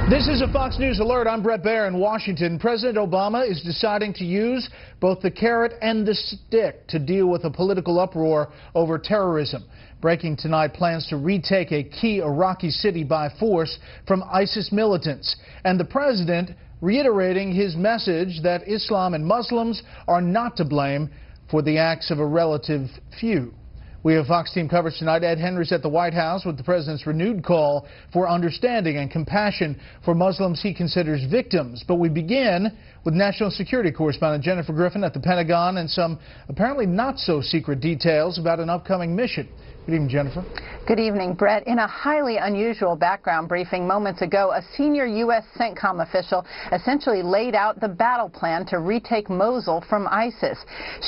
This is a Fox News alert. I'm Brett Baer in Washington. President Obama is deciding to use both the carrot and the stick to deal with a political uproar over terrorism. Breaking tonight, plans to retake a key Iraqi city by force from ISIS militants. And the president reiterating his message that Islam and Muslims are not to blame for the acts of a relative few. We have Fox team coverage tonight. Ed Henry's at the White House with the president's renewed call for understanding and compassion for Muslims he considers victims. But we begin with national security correspondent Jennifer Griffin at the Pentagon and some apparently not so secret details about an upcoming mission. Good evening, Jennifer. Good evening, Brett. In a highly unusual background briefing moments ago, a senior U.S. CENTCOM official essentially laid out the battle plan to retake Mosul from ISIS.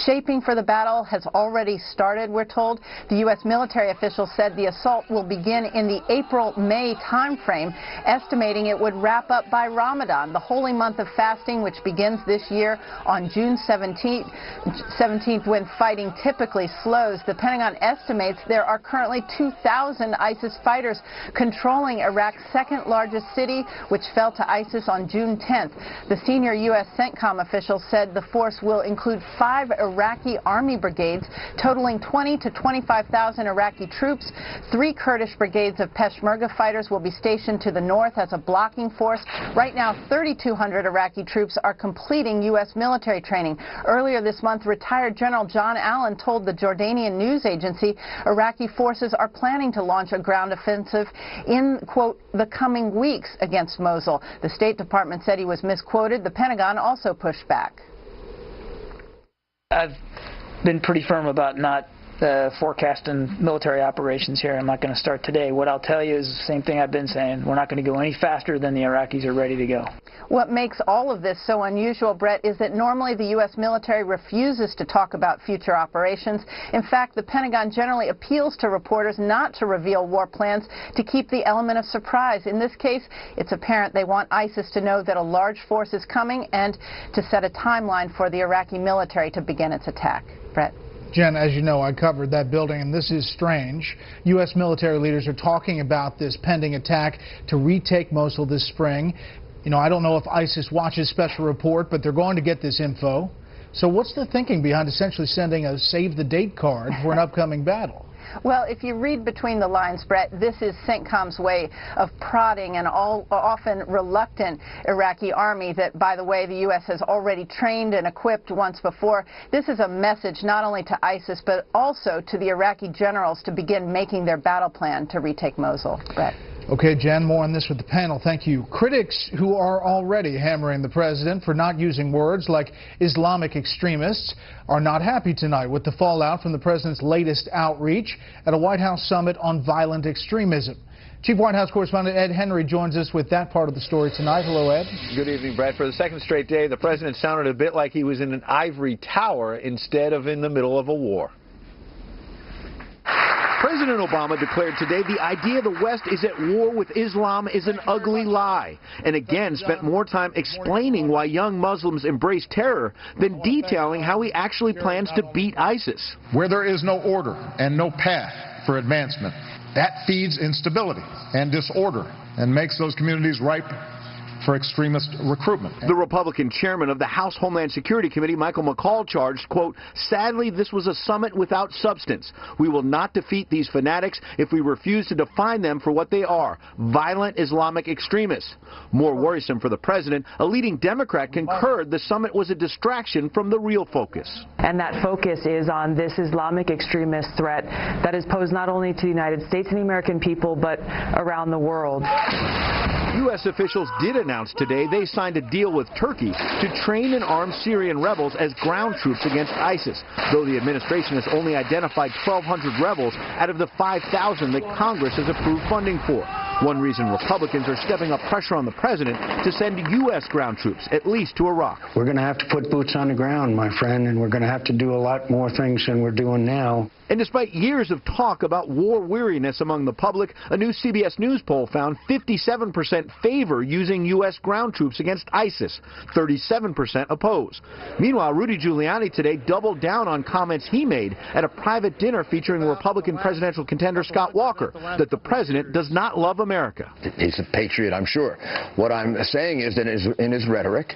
Shaping for the battle has already started, we're told. The U.S. military official said the assault will begin in the April-May timeframe, estimating it would wrap up by Ramadan, the holy month of fasting, which begins this year on June 17th when fighting typically slows. The Pentagon estimates there are currently 2,000 ISIS fighters controlling Iraq's second largest city, which fell to ISIS on June 10th. The senior U.S. CENTCOM official said the force will include 5 Iraqi army brigades, totaling 20 to 25,000 Iraqi troops. 3 Kurdish brigades of Peshmerga fighters will be stationed to the north as a blocking force. Right now, 3,200 Iraqi troops are completing U.S. military training. Earlier this month, retired General John Allen told the Jordanian news agency Iraqi forces are planning to launch a ground offensive in, quote, the coming weeks against Mosul. The State Department said he was misquoted. The Pentagon also pushed back. I've been pretty firm about not forecasting military operations here. I'm not going to start today. What I'll tell you is the same thing I've been saying. We're not going to go any faster than the Iraqis are ready to go. What makes all of this so unusual, Brett, is that normally the U.S. military refuses to talk about future operations. In fact, the Pentagon generally appeals to reporters not to reveal war plans to keep the element of surprise. In this case, it's apparent they want ISIS to know that a large force is coming and to set a timeline for the Iraqi military to begin its attack. Brett. Jen, as you know, I covered that building, and this is strange. U.S. military leaders are talking about this pending attack to retake Mosul this spring. You know, I don't know if ISIS watches Special Report, but they're going to get this info. So what's the thinking behind essentially sending a save-the-date card for an upcoming battle? Well, if you read between the lines, Brett, this is CENTCOM's way of prodding an often reluctant Iraqi army that, by the way, the U.S. has already trained and equipped once before. This is a message not only to ISIS, but also to the Iraqi generals to begin making their battle plan to retake Mosul. Brett. Okay, Jen, more on this with the panel. Thank you. Critics who are already hammering the president for not using words like Islamic extremists are not happy tonight with the fallout from the president's latest outreach at a White House summit on violent extremism. Chief White House correspondent Ed Henry joins us with that part of the story tonight. Hello, Ed. Good evening, Brett. For the second straight day, the president sounded a bit like he was in an ivory tower instead of in the middle of a war. President Obama declared today the idea the West is at war with Islam is an ugly lie, and again spent more time explaining why young Muslims embrace terror than detailing how he actually plans to beat ISIS. Where there is no order and no path for advancement, that feeds instability and disorder and makes those communities ripe for extremist recruitment. The Republican chairman of the House Homeland Security Committee, Michael McCall, charged, quote, sadly, this was a summit without substance. We will not defeat these fanatics if we refuse to define them for what they are, violent Islamic extremists. More worrisome for the president, a leading Democrat concurred the summit was a distraction from the real focus. And that focus is on this Islamic extremist threat that is posed not only to the United States and the American people, but around the world. U.S. officials did announce today they signed a deal with Turkey to train and arm Syrian rebels as ground troops against ISIS, though the administration has only identified 1,200 rebels out of the 5,000 that Congress has approved funding for. One reason Republicans are stepping up pressure on the president to send U.S. ground troops, at least to Iraq. We're going to have to put boots on the ground, my friend, and we're going to have to do a lot more things than we're doing now. And despite years of talk about war weariness among the public, a new CBS News poll found 57% favor using U.S. ground troops against ISIS, 37% oppose. Meanwhile, Rudy Giuliani today doubled down on comments he made at a private dinner featuring Republican presidential contender Scott Walker that the president does not love America. He's a patriot, I'm sure. What I'm saying is that in his rhetoric,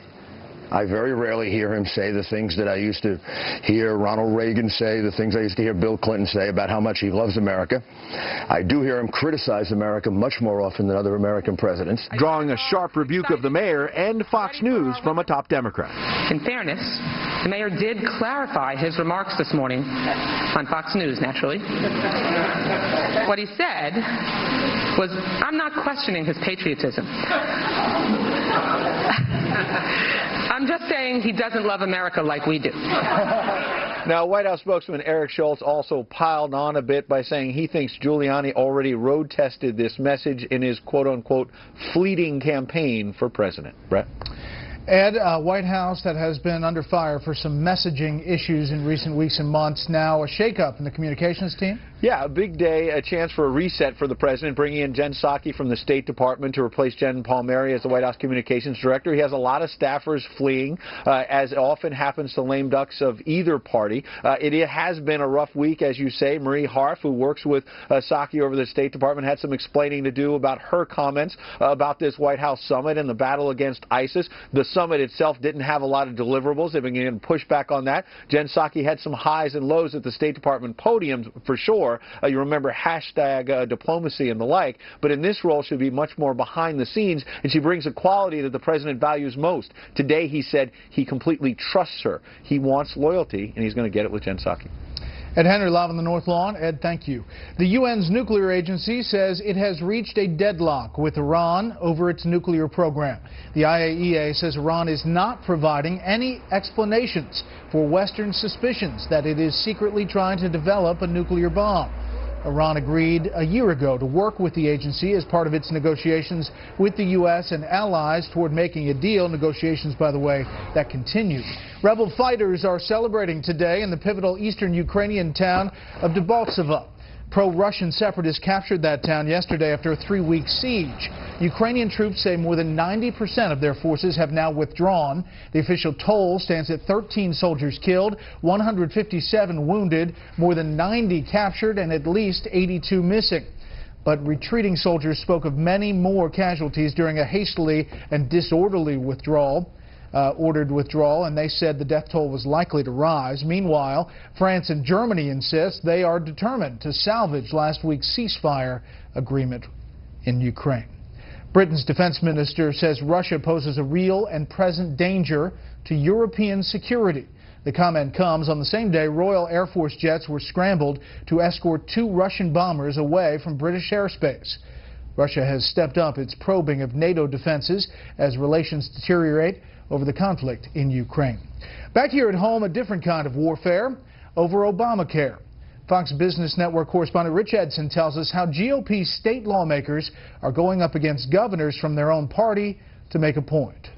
I very rarely hear him say the things that I used to hear Ronald Reagan say, the things I used to hear Bill Clinton say about how much he loves America. I do hear him criticize America much more often than other American presidents. Drawing a sharp rebuke of the mayor and Fox News from a top Democrat. In fairness, the mayor did clarify his remarks this morning on Fox News, naturally. What he said was, I'm not questioning his patriotism. I'm just saying he doesn't love America like we do. Now, White House spokesman Eric Schultz also piled on a bit by saying he thinks Giuliani already road-tested this message in his quote-unquote fleeting campaign for president. Brett? Ed, White House that has been under fire for some messaging issues in recent weeks and months. Now a shakeup in the communications team? Yeah, a big day, a chance for a reset for the president, bringing in Jen Psaki from the State Department to replace Jen Palmieri as the White House communications director. He has a lot of staffers fleeing, as often happens to lame ducks of either party. It has been a rough week, as you say. Marie Harf, who works with Psaki over the State Department, had some explaining to do about her comments about this White House summit and the battle against ISIS. The summit itself didn't have a lot of deliverables. They've been getting pushback on that. Jen Psaki had some highs and lows at the State Department podiums, for sure. You remember hashtag diplomacy and the like, but in this role she'll be much more behind the scenes, and she brings a quality that the president values most. Today he said he completely trusts her. He wants loyalty, and he's going to get it with Jen Psaki. Ed Henry, live on the North Lawn. Ed, thank you. The UN's nuclear agency says it has reached a deadlock with Iran over its nuclear program. The IAEA says Iran is not providing any explanations for Western suspicions that it is secretly trying to develop a nuclear bomb. Iran agreed a year ago to work with the agency as part of its negotiations with the U.S. and allies toward making a deal. Negotiations, by the way, that continue. Rebel fighters are celebrating today in the pivotal eastern Ukrainian town of Debaltseve. Pro-Russian separatists captured that town yesterday after a 3-week siege. Ukrainian troops say more than 90% of their forces have now withdrawn. The official toll stands at 13 soldiers killed, 157 wounded, more than 90 captured, and at least 82 missing. But retreating soldiers spoke of many more casualties during a hastily and disorderly ordered withdrawal, and they said the death toll was likely to rise. Meanwhile, France and Germany insist they are determined to salvage last week's ceasefire agreement in Ukraine. Britain's defense minister says Russia poses a real and present danger to European security. The comment comes on the same day Royal Air Force jets were scrambled to escort 2 Russian bombers away from British airspace. Russia has stepped up its probing of NATO defenses as relations deteriorate over the conflict in Ukraine. Back here at home, a different kind of warfare over Obamacare. Fox Business Network correspondent Rich Edson tells us how GOP state lawmakers are going up against governors from their own party to make a point.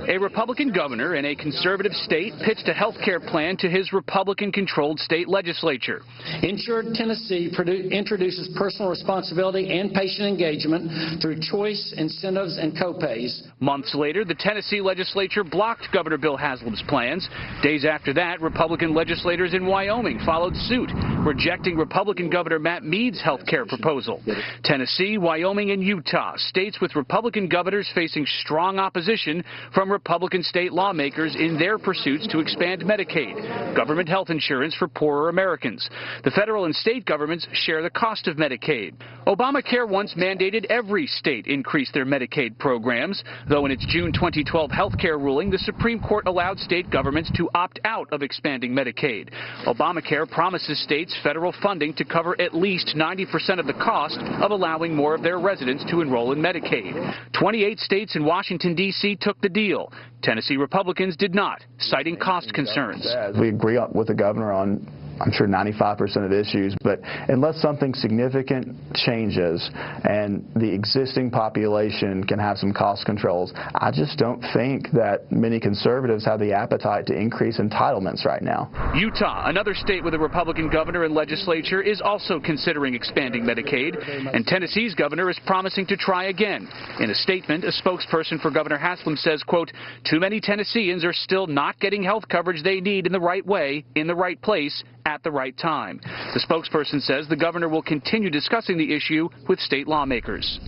A Republican governor in a conservative state pitched a health care plan to his Republican-controlled state legislature. Insured Tennessee introduces personal responsibility and patient engagement through choice, incentives, and copays. Months later, the Tennessee legislature blocked Governor Bill Haslam's plans. Days after that, Republican legislators in Wyoming followed suit, rejecting Republican Governor Matt Mead's health care proposal. Tennessee, Wyoming, and Utah, states with Republican governors facing strong opposition from Republican state lawmakers in their pursuits to expand Medicaid, government health insurance for poorer Americans. The federal and state governments share the cost of Medicaid. Obamacare once mandated every state increase their Medicaid programs, though in its June 2012 health care ruling, the Supreme Court allowed state governments to opt out of expanding Medicaid. Obamacare promises states federal funding to cover at least 90% of the cost of allowing more of their residents to enroll in Medicaid. 28 states and Washington, D.C. took the deal. Tennessee Republicans did not, citing cost concerns. We agree with the governor on, I'm sure, 95% of issues, but unless something significant changes and the existing population can have some cost controls, I just don't think that many conservatives have the appetite to increase entitlements right now. Utah, another state with a Republican governor and legislature, is also considering expanding Medicaid, and Tennessee's governor is promising to try again. In a statement, a spokesperson for Governor Haslam says, quote, "Too many Tennesseans are still not getting health coverage they need in the right way, in the right place, at the right time. The spokesperson says the governor will continue discussing the issue with state lawmakers.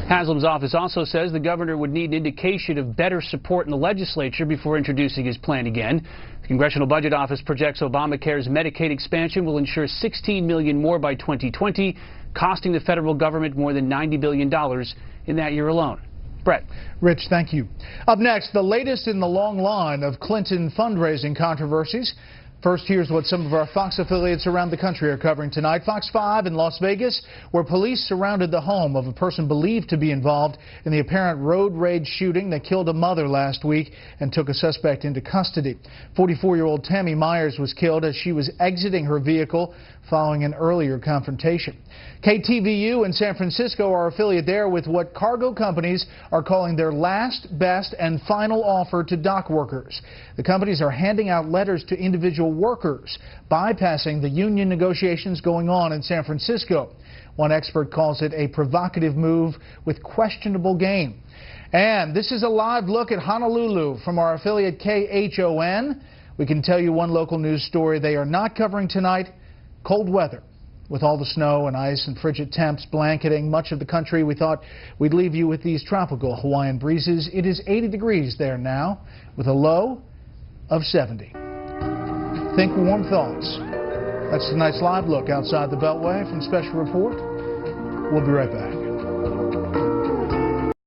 Haslam's office also says the governor would need an indication of better support in the legislature before introducing his plan again. The Congressional Budget Office projects Obamacare's Medicaid expansion will ensure $16 million more by 2020, costing the federal government more than $90 billion in that year alone. Brett. Rich, thank you. Up next, the latest in the long line of Clinton fundraising controversies. First, here's what some of our Fox affiliates around the country are covering tonight. Fox 5 in Las Vegas, where police surrounded the home of a person believed to be involved in the apparent road rage shooting that killed a mother last week and took a suspect into custody. 44-year-old Tammy Myers was killed as she was exiting her vehicle following an earlier confrontation. KTVU in San Francisco, our affiliate there, with what cargo companies are calling their last, best, and final offer to dock workers. The companies are handing out letters to individual workers, bypassing the union negotiations going on in San Francisco. One expert calls it a provocative move with questionable gain. And this is a live look at Honolulu from our affiliate KHON. We can tell you one local news story they are not covering tonight: cold weather. With all the snow and ice and frigid temps blanketing much of the country, we thought we'd leave you with these tropical Hawaiian breezes. It is 80 degrees there now, with a low of 70. Think warm thoughts. That's tonight's live look outside the Beltway from Special Report. We'll be right back.